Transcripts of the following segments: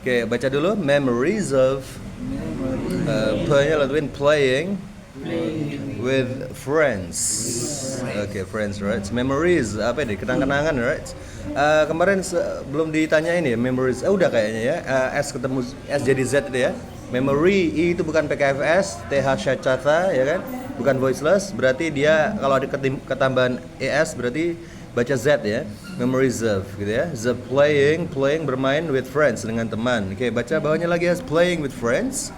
Oke, baca dulu. Memories of P-nya laluin playing with friends. Oke, friends, right? Memories, apa ini? Kenang-kenangan, right? Kemarin belum ditanya ini, memories. Udah kayaknya ya. S ketemu S jadi Z itu ya. Memory, I itu bukan PKFS, TH syacata, ya kan? Bukan voiceless, berarti dia kalau ada ketambahan ES berarti baca Z ya. Memories of, gitu ya. The playing bermain with friends, dengan teman. Oke, baca bawahnya lagi as playing with friends.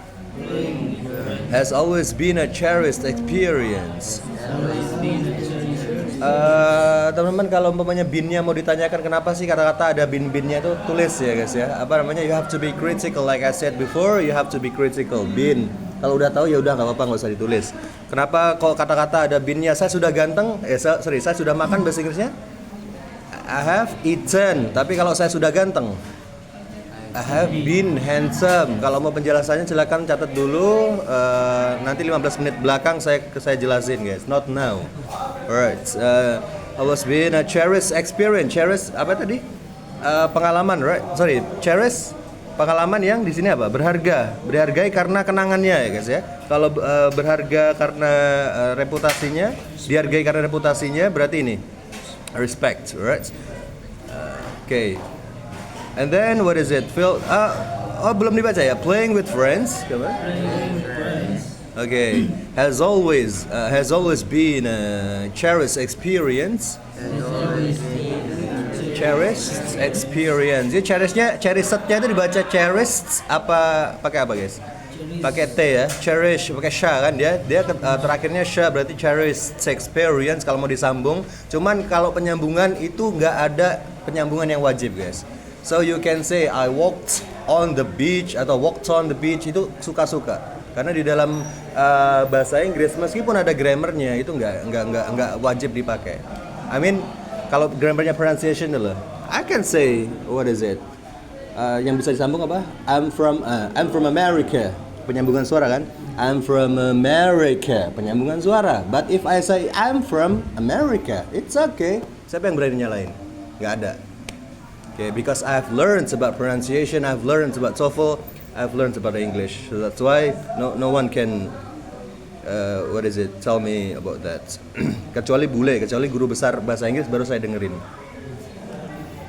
Has always been a cherished experience. Teman-teman, kalau umpamanya binnya mau ditanyakan kenapa sih kata-kata ada bin-binnya itu, tulis ya guys ya. Apa namanya, you have to be critical, like I said before, you have to be critical. Bin, kalau udah tahu ya udah nggak apa-apa, nggak usah ditulis. Kenapa kok kata-kata ada binnya? Saya sudah ganteng, saya sudah makan, bahasa Inggrisnya I have eaten. Tapi kalau saya sudah ganteng, I have been handsome. Kalau mau penjelasannya silakan catat dulu. Nanti 15 menit belakang saya jelasin guys. Not now. Alright. Always been a cherished experience. Cherished apa tadi? Pengalaman, right? Sorry, cherished pengalaman yang di sini apa? Berharga. Berhargai karena kenangannya ya guys ya. Kalau berharga karena reputasinya, dihargai karena reputasinya, berarti ini respect, right? Okay. And then what is it? Belum dibaca ya. Playing with friends. Okay. Has always been a cherished experience. Cherished experience. Jadi cherishednya itu dibaca cherished apa pakai apa guys? Pakai T ya. Cherish pakai sha kan dia terakhirnya sha, berarti cherished experience kalau mau disambung. Cuman kalau penyambungan itu nggak ada penyambungan yang wajib guys. So you can say I walked on the beach atau walked on the beach, itu suka-suka. Karena di dalam bahasa Inggris meskipun ada grammarnya itu nggak wajib dipakai. I mean kalau grammarnya pronunciation dulu, I can say what is it? Yang bisa disambung apa? I'm from America, penyambungan suara kan? I'm from America, penyambungan suara. But if I say I'm from America, it's okay. Siapa yang berani nyalain? Nggak ada. Okay, because I've learned about pronunciation, I've learned about TOEFL, I've learned about English. So that's why no one can tell me about that. kecuali guru besar bahasa Inggris baru saya dengerin.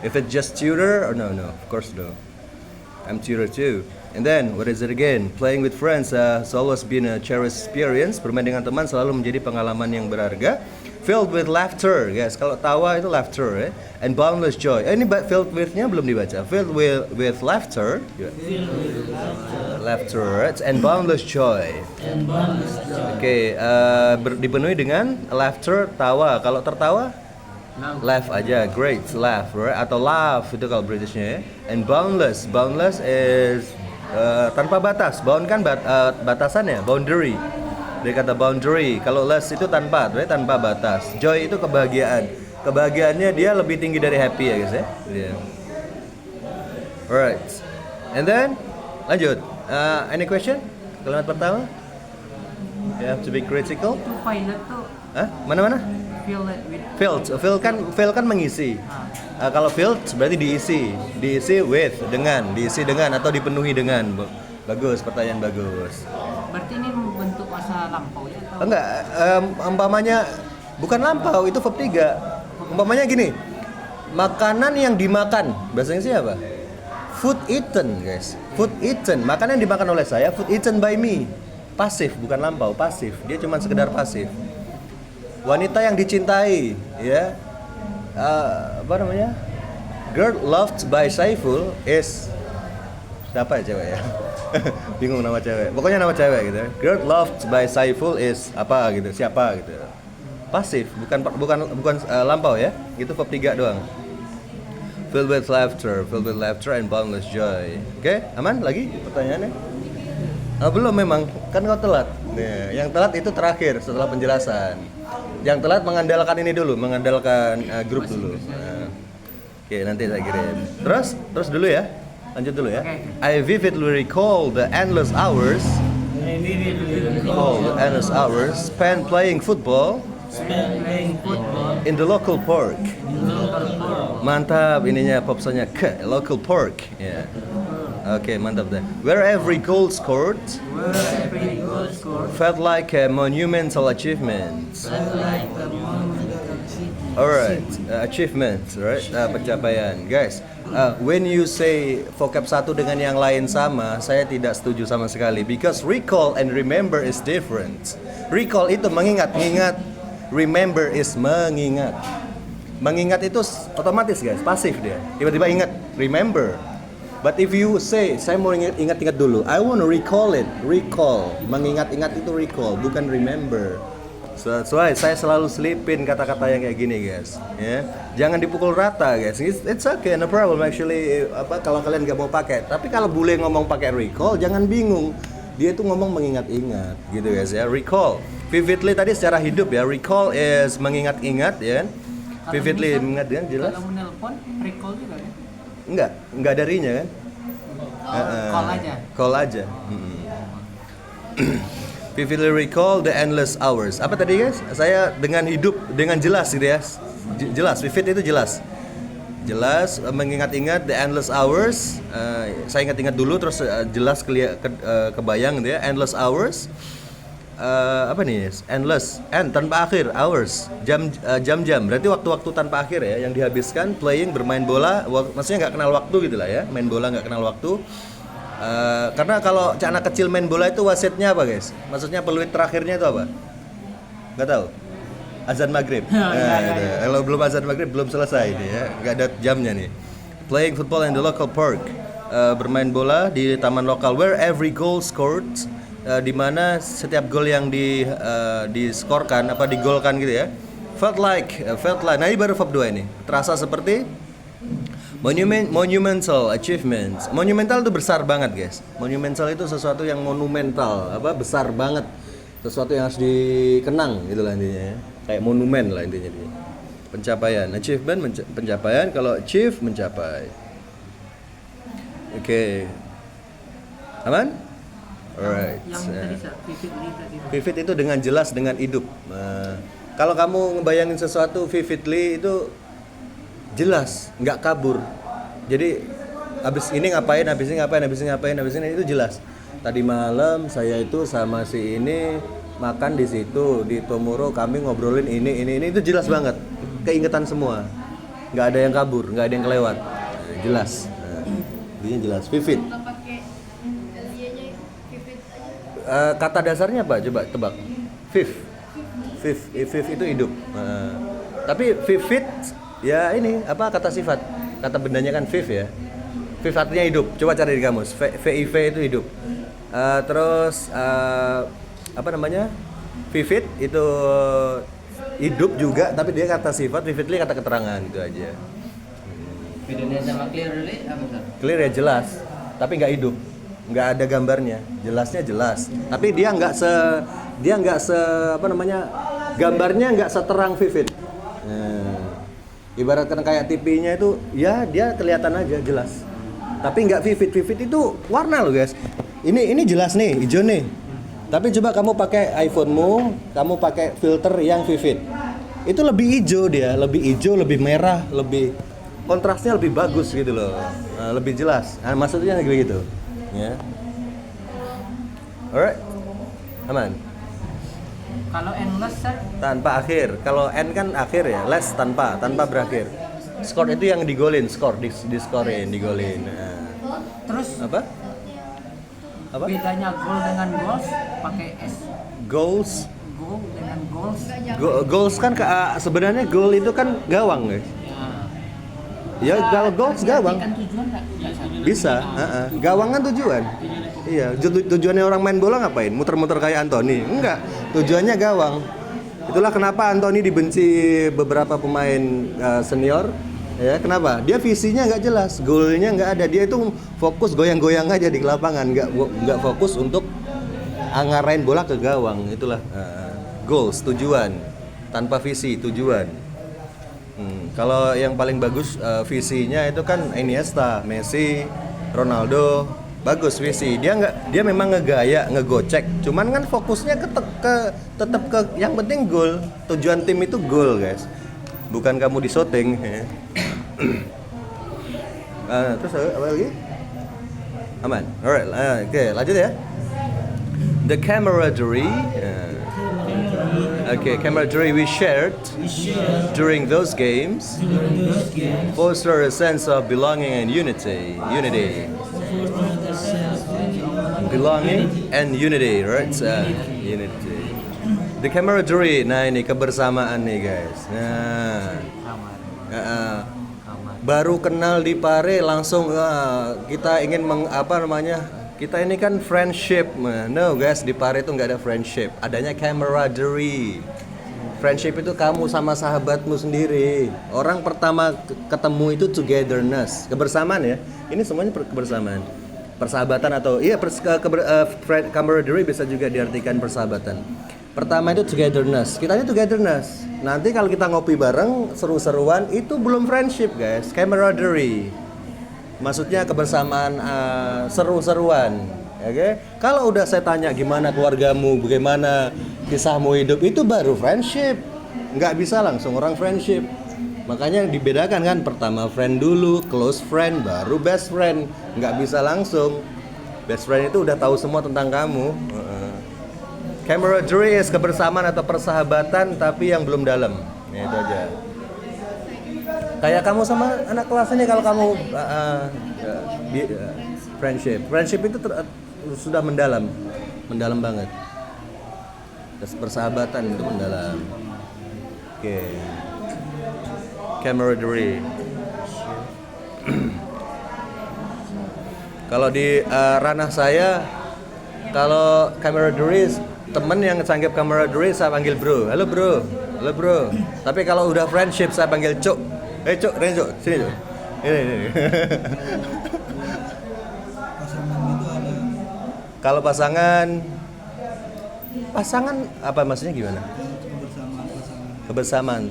If it's just tutor, or no, of course no. I'm tutor too. And then what is it again? Playing with friends has always been a cherished experience. Bermain dengan teman selalu menjadi pengalaman yang berharga. Filled with laughter, guys. Kalau tawa itu laughter, ya. And boundless joy. Ini filled with-nya belum dibaca. Filled with laughter. Laughter, right? And boundless joy. Oke, dipenuhi dengan laughter, tawa. Kalau tertawa, laugh aja. Great, laugh, right? Atau laugh itu kalau Britishnya, ya. And boundless is tanpa batas. Bound kan batasan ya, boundary. Dari kata boundary, kalau less itu tanpa batas. Joy itu kebahagiaan. Kebahagiaannya dia lebih tinggi dari happy ya guys ya. Yeah. Alright. And then lanjut. Any question? Kalimat pertama? You have to be critical. Itu pilot tuh. Hah? Mana? Fill kan mengisi. Kalau filled berarti diisi with, diisi dengan atau dipenuhi dengan. Bagus, pertanyaan bagus. Berarti ini bentuk masa lampau ya? Atau? Enggak, umpamanya bukan lampau, itu verb 3. Umpamanya gini, makanan yang dimakan, bahasa Inggrisnya apa? Food eaten, guys. Food eaten, makanan yang dimakan oleh saya, food eaten by me. Pasif, bukan lampau, pasif. Dia cuma sekedar pasif. Wanita yang dicintai, ya. Apa namanya? Girl loved by Saiful is, siapa ya cewek ya? Bingung nama cewek. Pokoknya nama cewek gitu. Girl loved by Saiful is apa gitu, siapa gitu. Pasif, bukan lampau ya. Itu verb 3 doang. Filled with laughter and boundless joy. Oke, aman lagi pertanyaannya? Belum memang, kan kau telat. Nih, yang telat itu terakhir setelah penjelasan. Yang telat mengandalkan ini dulu, grup dulu. Oke, nanti saya kirim. Terus dulu ya. Lanjut dulu ya. I vividly recall the endless hours spent playing football in the local park. Mantap ininya popsanya ke local park. Ya. Oke, mantap deh. Where every goal scored Where every goal scored felt like a monumental achievement. felt like a monumental achievement. Alright, achievement, right? Pencapaian, guys. When you say vocab satu dengan yang lain sama, saya tidak setuju sama sekali. Because recall and remember is different. Recall itu mengingat. Remember is mengingat. Mengingat itu otomatis, guys, pasif dia. Tiba-tiba ingat, remember. But if you say, saya mau ingat-ingat dulu, I want to recall it. Recall, mengingat-ingat itu recall, bukan remember. So that's why saya selalu selipin kata-kata yang kayak gini, guys. Ya, jangan dipukul rata, guys. It's okay, no problem actually. Kalau kalian nggak mau pakai, tapi kalau bule ngomong pakai recall, jangan bingung. Dia itu ngomong mengingat-ingat, gitu guys ya. Recall, vividly tadi secara hidup ya. Recall is mengingat-ingat ya. Vividly mengingat-ingat jelas. Kalau menelpon, recall juga kan? Enggak ada rinya kan? Call aja. Call aja. Vividly recall the endless hours. Apa tadi guys? Saya dengan hidup dengan jelas gitu ya. Jelas, vivid itu jelas. Jelas, mengingat-ingat the endless hours. Saya ingat-ingat dulu terus jelas kebayang gitu ya. Endless hours. Apa nih? Endless, tanpa akhir, hours, jam-jam. Berarti waktu-waktu tanpa akhir ya yang dihabiskan playing, bermain bola. Maksudnya nggak kenal waktu gitu lah ya. Main bola nggak kenal waktu. Karena kalau anak kecil main bola itu wasitnya apa guys? Maksudnya peluit terakhirnya itu apa? Nggak tahu. Azan maghrib. Kalau belum azan maghrib belum selesai ini ya. Nggak ada jamnya nih. Playing football in the local park. Bermain bola di taman lokal. Where every goal scored. Di mana setiap gol yang diskorkan apa digolkan gitu ya. Felt like. Nah, ini baru verb 2 ini. Terasa seperti monumental achievements. Monumental itu besar banget, guys. Monumental itu sesuatu yang monumental, besar banget. Sesuatu yang harus dikenang gitu lah intinya ya. Kayak monumen lah intinya dia. Pencapaian, achievement pencapaian, kalau achieve mencapai. Oke. Aman? Alright. Yang tadi vividly tadi. Vivid itu dengan jelas, dengan hidup. Kalau kamu ngebayangin sesuatu vividly itu jelas, nggak kabur. Jadi habis ini ngapain, habis ini itu jelas. Tadi malam saya itu sama si ini makan di situ di Tomoro, kami ngobrolin ini itu jelas banget. Keingetan semua. Nggak ada yang kabur, nggak ada yang kelewat. Jelas. Ini jelas, vivid. Kata dasarnya apa? Coba tebak. Viv itu hidup. Tapi vivid ya ini kata sifat. Kata bendanya kan viv ya. Viv artinya hidup. Coba cari di kamus. VIV itu hidup. Terus apa namanya? Vivid itu hidup juga, tapi dia kata sifat. Vividly kata keterangan itu aja. Bedanya sama clearly apa tuh? Clear ya jelas, tapi nggak hidup. Nggak ada gambarnya, jelasnya jelas, tapi dia nggak se gambarnya nggak seterang vivid. Ibaratkan kayak TV-nya itu, ya dia kelihatan aja jelas, tapi nggak vivid itu warna loh guys. Ini jelas nih, hijau nih, tapi coba kamu pakai iPhone-mu, kamu pakai filter yang vivid, itu lebih hijau dia, lebih merah, lebih kontrasnya lebih bagus gitu loh, lebih jelas. Maksudnya kayak gitu. Ya. Alright. Aman. Kalau endless sir, Tanpa akhir. Kalau end kan akhir ya, less tanpa berakhir. Skor itu yang digolin, diskorin, digolin. Nah. terus Apa? bedanya goal dengan goals pakai S. Goals. Goal dengan goals. Goals kan sebenarnya goal itu kan gawang, guys. Ya, kalau goals gawang. Kan tujuan nggak? Bisa, gawang kan tujuan. Iya, tujuannya orang main bola ngapain? Muter-muter kayak Anthony? Enggak, tujuannya gawang. Itulah kenapa Anthony dibenci beberapa pemain senior. Ya, kenapa? Dia visinya nggak jelas, golnya nggak ada. Dia itu fokus goyang-goyang aja di lapangan, nggak fokus untuk ngarahin bola ke gawang. Itulah goals, tujuan. Tanpa visi, tujuan. Kalau yang paling bagus visinya itu kan Iniesta, Messi, Ronaldo, bagus visi. Dia memang ngegaya, ngegocek. Cuman kan fokusnya tetap ke yang penting gol. Tujuan tim itu gol, guys. Bukan kamu di shooting. Terus apa lagi? Aman. Alright, oke, lanjut ya. The camaraderie. Camaraderie we shared during those games foster a sense of belonging and unity. Belonging and unity, right? Unity. The camaraderie. Nah, ini kebersamaan nih, guys. Nah, Kamar. baru kenal di Pare langsung kita ingin kita ini kan friendship. No guys, di Pare itu nggak ada friendship, adanya camaraderie. Friendship itu kamu sama sahabatmu sendiri. Orang pertama ketemu itu togetherness, kebersamaan ya. Ini semuanya kebersamaan, persahabatan atau camaraderie bisa juga diartikan persahabatan. Pertama itu togetherness. Kita ini togetherness. Nanti kalau kita ngopi bareng, seru-seruan, itu belum friendship, guys. Camaraderie. Maksudnya kebersamaan, seru-seruan. Oke? Kalau udah saya tanya gimana keluargamu, bagaimana kisahmu hidup, itu baru friendship. Nggak bisa langsung orang friendship. Makanya dibedakan kan, pertama friend dulu, close friend, baru best friend. Nggak bisa langsung. Best friend itu udah tahu semua tentang kamu. Camaraderie is kebersamaan atau persahabatan tapi yang belum dalam. Ya, itu aja. Kayak kamu sama anak kelas ini kalau kamu friendship. Friendship itu sudah mendalam banget. Terus persahabatan itu mendalam. Oke. Camaraderie. Kalau di ranah saya, kalau camaraderie, temen yang sanggap camaraderie saya panggil bro. Halo bro. Tapi kalau udah friendship saya panggil cuk. Cuk, Renzo, sini cuk. Ini. Kalau pasangan apa maksudnya gimana? Kebersamaan.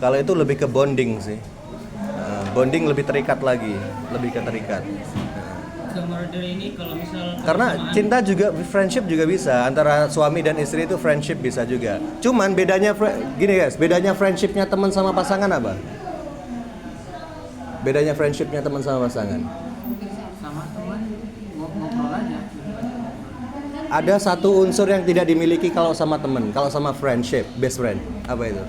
Kalau itu lebih ke bonding sih. Bonding lebih terikat lagi, Camaraderie ini kalau misal karena cinta juga, friendship juga bisa, antara suami dan istri itu friendship bisa juga. Cuman bedanya gini guys, bedanya friendshipnya teman sama pasangan apa? Bedanya friendshipnya teman sama pasangan. Sama teman ngobrol aja. Ada satu unsur yang tidak dimiliki kalau sama teman, kalau sama friendship, best friend. Apa itu?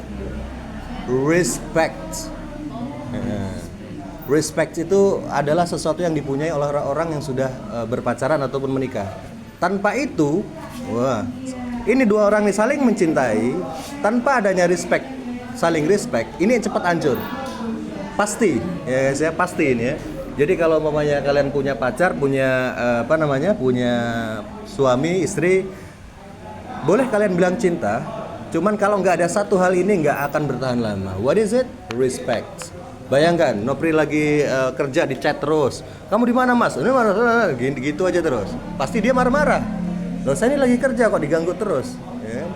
Respect. Respect itu adalah sesuatu yang dipunyai oleh orang yang sudah berpacaran ataupun menikah. Tanpa itu, ini dua orang ini saling mencintai, tanpa adanya respect, saling respect, ini cepat hancur. Pasti, ya saya pasti ini ya. Jadi kalau umpamanya kalian punya pacar, punya punya suami, istri, boleh kalian bilang cinta, cuman kalau nggak ada satu hal ini nggak akan bertahan lama. What is it? Respect. Bayangkan, Nopri lagi kerja di chat terus. Kamu di mana mas? Ini mana? Gitu aja terus. Pasti dia marah-marah. Loh, saya ini lagi kerja kok diganggu terus. Ya.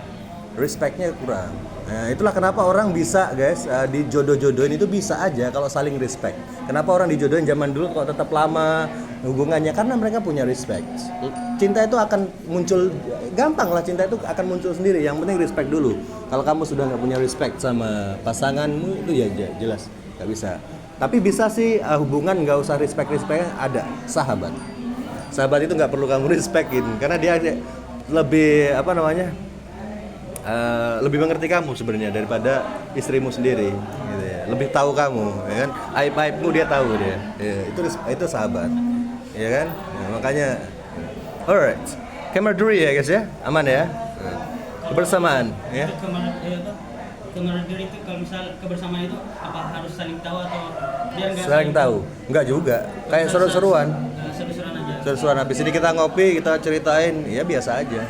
Respectnya kurang. Nah, itulah kenapa orang bisa guys dijodoh-jodohin itu bisa aja kalau saling respect. Kenapa orang dijodohin zaman dulu kok tetap lama hubungannya? Karena mereka punya respect. Cinta itu akan muncul gampang lah, cinta itu akan muncul sendiri. Yang penting respect dulu. Kalau kamu sudah nggak punya respect sama pasanganmu itu ya jelas. Gak bisa. Tapi bisa sih hubungan nggak usah respect ada sahabat itu nggak perlu kamu respectin karena dia lebih lebih mengerti kamu sebenarnya daripada istrimu sendiri gitu ya. Lebih tahu kamu ya kan, aib-aibmu dia tahu dia ya, itu sahabat ya kan ya, makanya alright, camaraderie ya guys ya, aman ya, kebersamaan ya. Camaraderie itu kalau misal kebersamaan itu apa harus saling tahu atau biar nggak saling tahu? Enggak juga. Kayak seru-seruan. Seru-seruan aja. Seru-seruan habis ini kita ngopi, kita ceritain, ya biasa aja.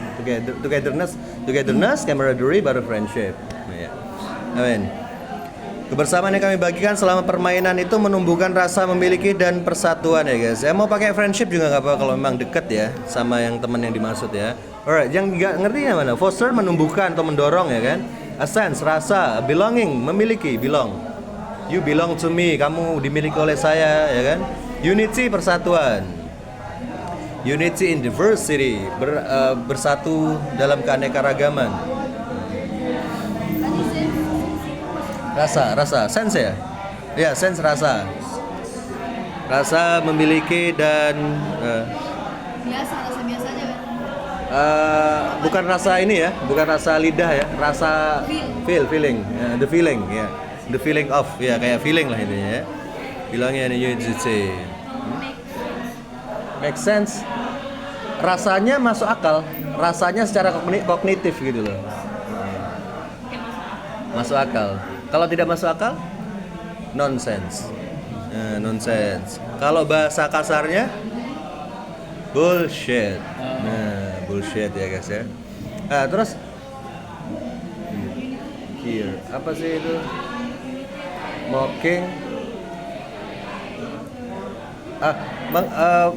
Togetherness, camaraderie baru friendship. Ya. Amin. Kebersamaan yang kami bagikan selama permainan itu menumbuhkan rasa memiliki dan persatuan ya guys. Saya mau pakai friendship juga nggak apa kalau memang deket ya sama yang teman yang dimaksud ya. Alright, yang nggak ngerti yang mana? Foster menumbuhkan atau mendorong ya kan? A sense, rasa, belonging, memiliki, belong. You belong to me, kamu dimiliki oleh saya, ya kan? Unity, persatuan. Unity in diversity, bersatu dalam keanekaragaman. Rasa, sense ya? Ya, sense rasa. Rasa memiliki dan Biasa, rasa biasa aja kan? bukan rasa ini ya, bukan rasa lidah ya, rasa feeling, the feeling ya, the feeling of ya, kayak feeling lah intinya ya. Bilangnya ini Yujutsu. Make sense. Rasanya masuk akal, rasanya secara kognitif gitu loh. Masuk akal. Kalau tidak masuk akal, nonsense. Nonsense. Kalau bahasa kasarnya, bullshit. Nah, bullshit ya guys ya. Nah, terus here apa sih itu? Mocking.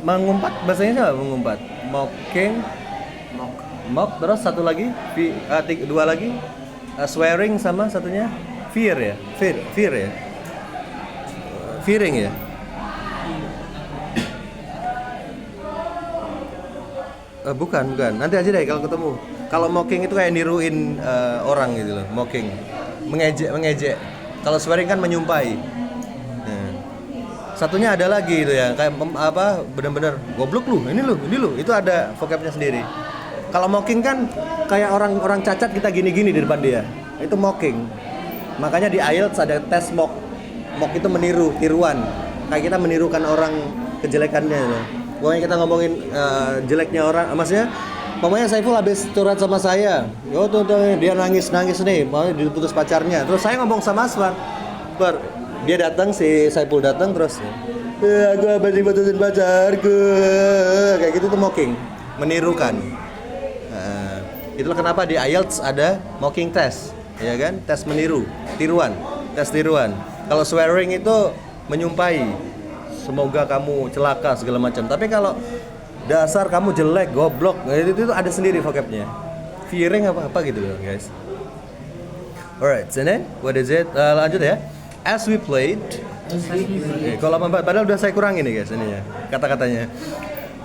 Mengumpat bahasanya apa? Mengumpat. Mocking. Mock terus satu lagi, dua lagi. Swearing sama satunya fear ya. Fear ya. Fearing ya. Bukan. Nanti aja deh kalau ketemu. Kalau mocking itu kayak niruin orang gitu loh, mocking. Mengejek. Kalau swearing kan menyumpahi. Nah. Satunya ada lagi itu ya, kayak benar-benar goblok lu, ini lu. Itu ada vocabnya sendiri. Kalau mocking kan kayak orang cacat kita gini-gini di depan dia. Itu mocking. Makanya di IELTS ada tes mock. Mock itu meniru, tiruan. Kayak kita menirukan orang kejelekannya gitu. Pokoknya kita ngomongin jeleknya orang, maksudnya pokoknya Saiful habis curhat sama saya. Yo tuh dia nangis nih, mau diputus pacarnya. Terus saya ngomong sama Aswan. Dia datang, si Saiful datang terus aku habis diputusin pacarku. Kayak gitu tuh mocking, menirukan. Itulah kenapa di IELTS ada mocking test, ya kan? Tes meniru, tes tiruan. Kalau swearing itu menyumpahi, semoga kamu celaka segala macam. Tapi kalau dasar kamu jelek, goblok, itu ada sendiri vocabnya. Fearing apa gitu loh, guys. Alright, and then what is it? Lanjut ya. As we played. Kalau padahal udah saya kurangin nih guys ini ya kata-katanya.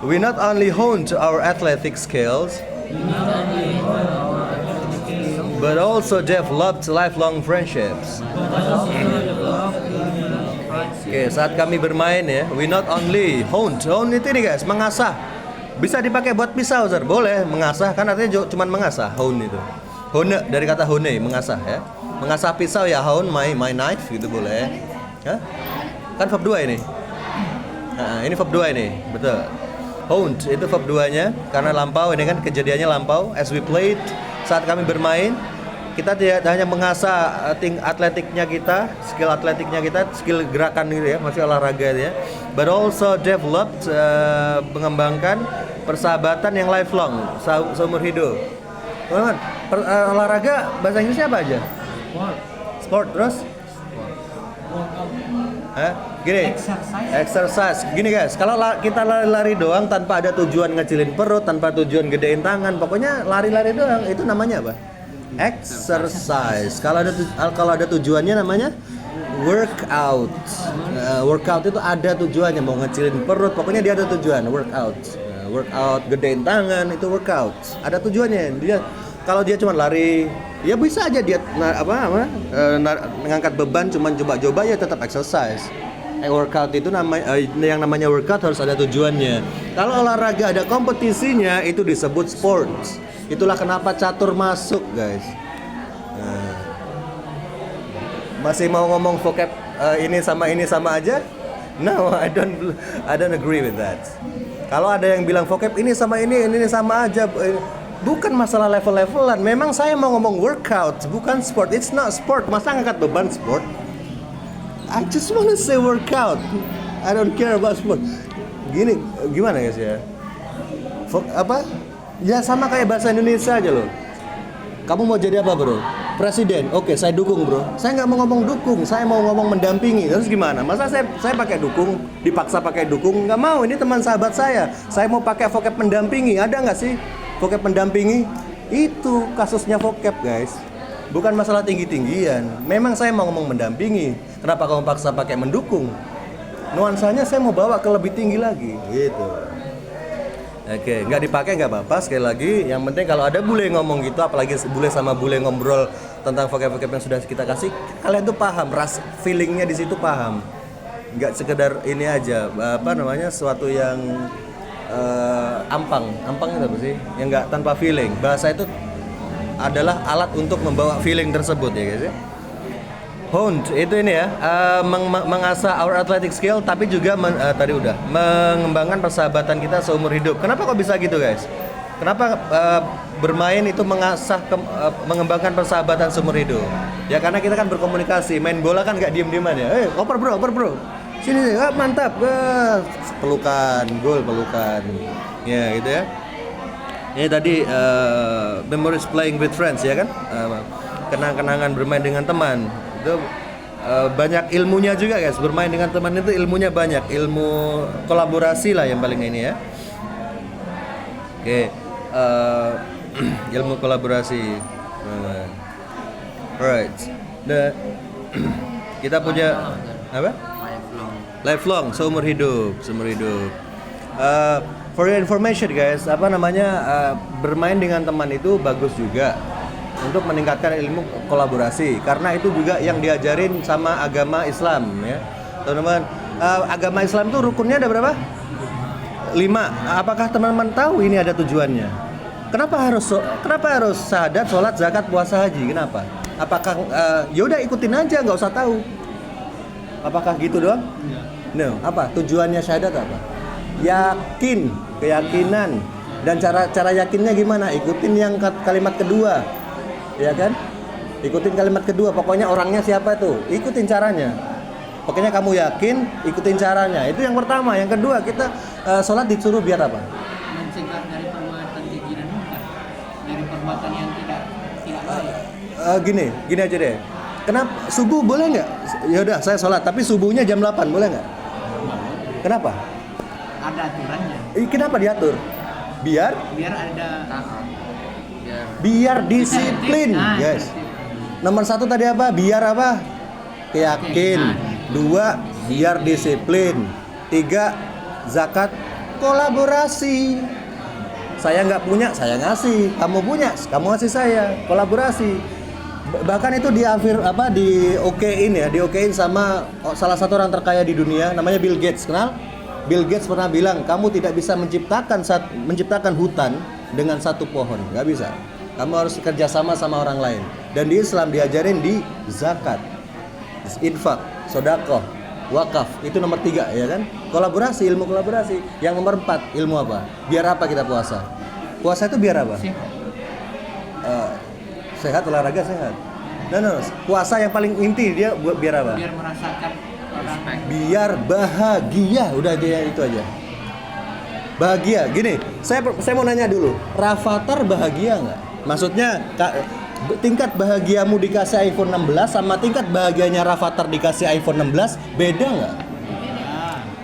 We not only honed our athletic skills, but also developed lifelong friendships. Oke, saat kami bermain ya, we not only honed itu nih guys, mengasah. Bisa dipakai buat pisau, Sir. Boleh, mengasah kan artinya cuma mengasah, hone itu. Hone dari kata hone, mengasah ya. Mengasah pisau ya hone my knife gitu boleh. Hah? Kan verb 2 ini. Nah, ini verb 2 ini, betul. Honed itu verb 2-nya karena lampau, ini kan kejadiannya lampau. As we played, saat kami bermain, kita tidak hanya mengasah atletiknya kita, skill gerakan gitu ya, masih olahraga ya. But also developed, mengembangkan persahabatan yang lifelong, seumur hidup. Teman-teman, olahraga bahasa Inggrisnya apa aja? Sport terus? Gini, exercise. Gini guys, kalau kita lari-lari doang tanpa ada tujuan ngecilin perut, tanpa tujuan gedein tangan, pokoknya lari-lari doang, itu namanya apa? Exercise. Kalau ada tujuannya namanya workout. Workout itu ada tujuannya, mau ngecilin perut, pokoknya dia ada tujuan. Workout, gedein tangan itu workout. Ada tujuannya. Kalau dia cuma lari, ya bisa aja dia ngangkat beban cuma coba-coba ya tetap exercise. Workout itu yang namanya workout harus ada tujuannya. Kalau olahraga ada kompetisinya itu disebut sports. Itulah kenapa catur masuk, guys. Masih mau ngomong vocab ini sama aja? No, I don't agree with that. Kalau ada yang bilang vocab ini sama aja, bukan masalah level-levelan. Memang saya mau ngomong workout, bukan sport. It's not sport. Masa ngangkat beban sport? I just wanna say workout. I don't care about sport. Gimana guys ya? Ya sama kayak bahasa Indonesia aja loh. Kamu mau jadi apa bro? Presiden. Oke, saya dukung bro. Saya nggak mau ngomong dukung, saya mau ngomong mendampingi. Terus gimana? Masa saya pakai dukung, dipaksa pakai dukung? Nggak mau. Ini teman sahabat saya. Saya mau pakai vocab mendampingi. Ada nggak sih vocab mendampingi? Itu kasusnya vocab guys. Bukan masalah tinggi-tinggian. Memang saya mau ngomong mendampingi. Kenapa kamu paksa pakai mendukung? Nuansanya saya mau bawa ke lebih tinggi lagi. Gitu. Oke, nggak dipakai nggak apa-apa. Sekali lagi, yang penting kalau ada bule ngomong gitu, apalagi bule sama bule ngobrol tentang vocab-vocab yang sudah kita kasih, kalian tuh paham, feelingnya di situ paham. nggak sekedar ini aja, apa namanya, sesuatu yang ampang itu apa sih? Yang nggak tanpa feeling. Bahasa itu adalah alat untuk membawa feeling tersebut ya guys ya. Honed itu ini ya, mengasah our athletic skill, tapi juga mengembangkan persahabatan kita seumur hidup. Kenapa kok bisa gitu guys? Kenapa bermain itu mengembangkan persahabatan seumur hidup? Ya karena kita kan berkomunikasi, main bola kan nggak diem-dieman ya. Oper bro, sini mantap, pelukan, gol pelukan, ya gitu ya. Ini tadi memories playing with friends ya kan, kenang-kenangan bermain dengan teman itu banyak ilmunya juga guys. Bermain dengan teman itu ilmunya banyak, ilmu kolaborasi lah yang paling ini ya. Oke, ilmu kolaborasi. Alright, kita punya apa? Lifelong, seumur hidup. For your information guys, apa namanya, bermain dengan teman itu bagus juga untuk meningkatkan ilmu kolaborasi, karena itu juga yang diajarin sama agama Islam ya teman-teman. Agama Islam tuh rukunnya ada berapa? 5. Apakah teman-teman tahu ini ada tujuannya? Kenapa harus syahadat, sholat, zakat, puasa, haji? Kenapa? Apakah yaudah ikutin aja, nggak usah tahu? Apakah gitu doang? No. Apa tujuannya syahadat apa? Yakin, keyakinan. Dan cara yakinnya gimana? Ikutin yang kalimat kedua, ya kan? Ikutin kalimat kedua. Pokoknya orangnya siapa tuh? Ikutin caranya. Pokoknya kamu yakin, ikutin caranya. Itu yang pertama. Yang kedua, kita sholat disuruh biar apa? Mencegah dari perbuatan keji dan munkar, dari perbuatan yang tidak baik. Gini aja deh. Kenapa subuh boleh nggak? Ya udah saya sholat, tapi subuhnya jam 8 boleh nggak? Kenapa? Ada aturannya. Kenapa diatur? Biar ada biar disiplin, guys. Nomor 1 tadi apa? Biar apa? Yakin. 2, biar disiplin. 3, zakat kolaborasi. Saya nggak punya, saya ngasih. Kamu punya, kamu ngasih saya. Kolaborasi. Bahkan itu diokein sama salah satu orang terkaya di dunia, namanya Bill Gates. Kenal? Bill Gates pernah bilang, kamu tidak bisa menciptakan hutan dengan satu pohon, nggak bisa. Kamu harus kerjasama sama orang lain. Dan di Islam diajarin di zakat, infak, sedekah, wakaf. Itu nomor 3 ya kan? Kolaborasi, ilmu kolaborasi. Yang nomor 4, ilmu apa? Biar apa kita puasa? Puasa itu biar apa? Sehat, olahraga sehat. No. Puasa yang paling inti dia biar apa? Biar merasakan respect. Biar bahagia, udah aja itu aja. Bahagia, gini. Saya mau nanya dulu, Rafathar bahagia nggak? Maksudnya tingkat bahagiamu dikasih iPhone 16 sama tingkat bahagianya Rafathar dikasih iPhone 16 beda nggak?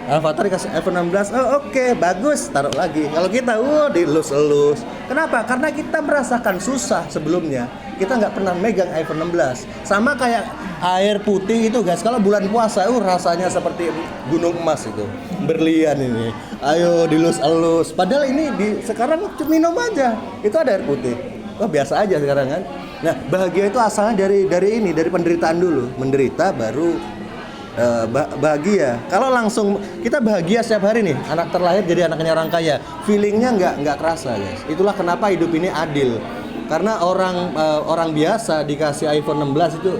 Rafathar dikasih iPhone 16, oke, bagus, taruh lagi. Kalau kita, dilus-elus. Kenapa? Karena kita merasakan susah sebelumnya. Kita nggak pernah megang iPhone 16. Sama kayak air putih itu guys. Kalau bulan puasa, rasanya seperti gunung emas itu, berlian ini. Ayo dilus-elus. Padahal ini sekarang minum aja. Itu ada air putih. Biasa aja sekarang kan. Nah, bahagia itu asalnya dari penderitaan dulu. Menderita baru bahagia. Kalau langsung kita bahagia setiap hari nih, anak terlahir jadi anaknya orang kaya, feelingnya nggak kerasa guys. Itulah kenapa hidup ini adil. Karena orang biasa dikasih iPhone 16 itu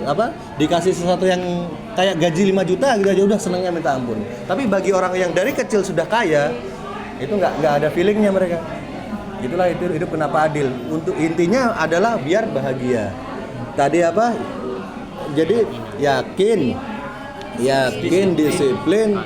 dikasih sesuatu yang kayak gaji 5 juta gitu aja udah senangnya minta ampun. Tapi bagi orang yang dari kecil sudah kaya, itu nggak ada feelingnya mereka. Itulah hidup kenapa adil. Untuk intinya adalah biar bahagia. Tadi apa? Jadi yakin, disiplin,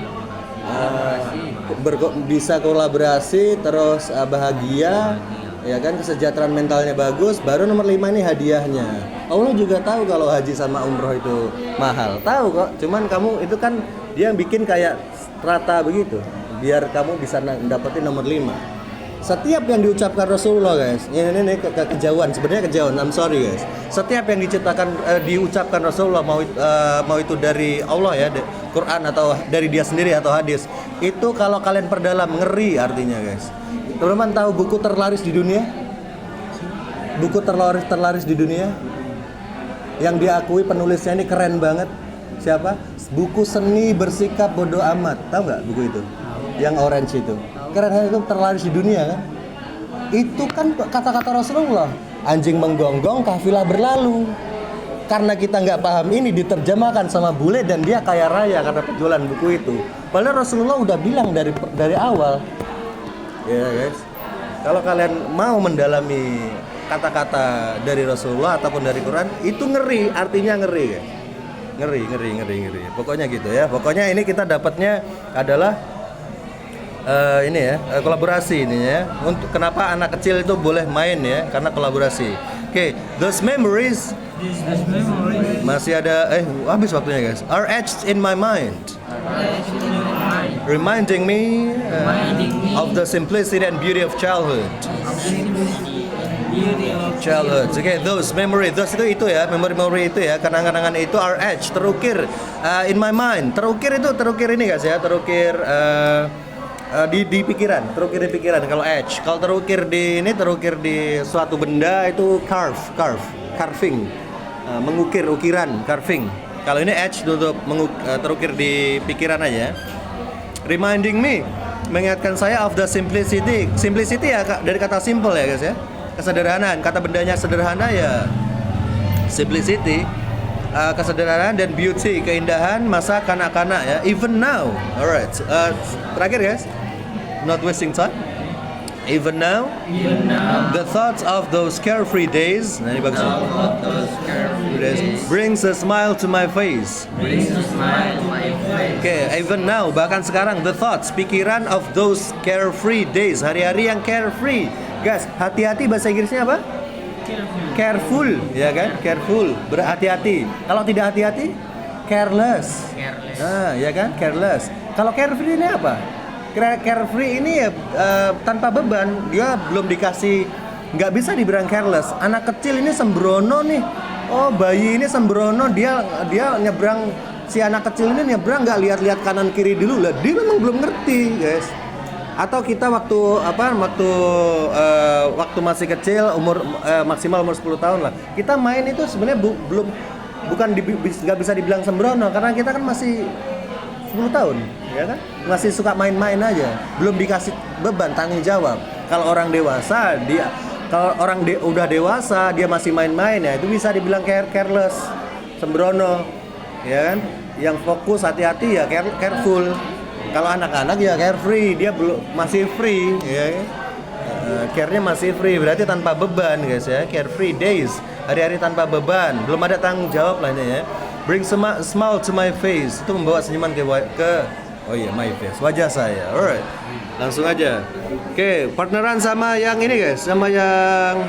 bisa kolaborasi, terus bahagia, ya kan, kesejahteraan mentalnya bagus. Baru nomor 5 ini hadiahnya. Allah juga tahu kalau haji sama umroh itu mahal, tahu kok. Cuman kamu itu kan dia yang bikin kayak rata begitu, biar kamu bisa dapetin nomor 5. Setiap yang diucapkan Rasulullah guys, ini kejauhan, sebenarnya kejauhan. I'm sorry guys. Setiap yang diucapkan Rasulullah, mau itu dari Allah ya, Quran atau dari dia sendiri atau hadis, itu kalau kalian perdalam ngeri artinya guys. Teman-teman tahu buku terlaris di dunia? Buku terlaris di dunia yang diakui penulisnya ini keren banget. Siapa? Buku Seni Bersikap Bodoh Amat. Tahu nggak buku itu? Yang orange itu. Keren kan, itu terlaris di dunia kan? Itu kan kata-kata Rasulullah. Anjing menggonggong, kafilah berlalu. Karena kita nggak paham ini diterjemahkan sama bule dan dia kaya raya karena penjualan buku itu. Padahal Rasulullah udah bilang dari awal. Ya guys. Kalau kalian mau mendalami kata-kata dari Rasulullah ataupun dari Quran, itu ngeri, artinya ngeri ya. Ngeri. Pokoknya gitu ya. Pokoknya ini kita dapatnya adalah ini ya, kolaborasi ini ya. Untuk kenapa anak kecil itu boleh main ya? Karena kolaborasi. Oke, those memories masih ada habis waktunya guys. Are etched in my mind. Reminding me of the simplicity and beauty of childhood. Okay, those memory, those itu ya, memori itu ya, kenangan-kenangan itu are etched, terukir in my mind. Terukir ini guys ya, terukir di pikiran, terukir di pikiran. Kalau etch, kalau terukir di suatu benda itu carving, mengukir, ukiran, carving. Kalau ini etch untuk terukir di pikiran aja. Reminding me, mengingatkan saya of the simplicity. Simplicity ya dari kata simple ya guys ya. Kesederhanaan, kata bendanya sederhana ya simplicity. Kesederhanaan dan beauty, keindahan masa kanak-kanak ya. Even now, alright. Terakhir guys, not wasting time. Even now, the thoughts of those carefree days, nah ini bagus. Brings a smile to my face. Okay, even now, bahkan sekarang, the thoughts, pikiran of those carefree days, hari-hari yang carefree. Guys, hati-hati bahasa Inggrisnya apa? Careful, ya kan? Careful, berhati-hati. Kalau tidak hati-hati, careless. Nah, ya kan? Careless. Kalau carefree ini apa? Carefree ini ya tanpa beban, dia belum dikasih, nggak bisa dibilang careless. Anak kecil ini sembrono nih. Oh, bayi ini sembrono, dia nyebrang, si anak kecil ini nyebrang nggak lihat-lihat kanan kiri dulu lah. Dia memang belum ngerti, guys. Atau kita waktu masih kecil, maksimal umur 10 tahun lah. Kita main itu sebenarnya nggak bisa dibilang sembrono karena kita kan masih 10 tahun, ya kan? Masih suka main-main aja, belum dikasih beban tanggung jawab. Kalau orang dewasa, udah dewasa, dia masih main-main ya, itu bisa dibilang careless, sembrono, ya kan? Yang fokus hati-hati ya careful. Kalau anak-anak ya carefree, dia masih free, ya. Care-nya masih free, berarti tanpa beban guys ya. Carefree days, hari-hari tanpa beban, belum ada tanggung jawab lah ini ya. Bring smile to my face, itu membawa senyuman ke my face, wajah saya. Alright, langsung aja. Oke, partneran sama yang ini guys, sama yang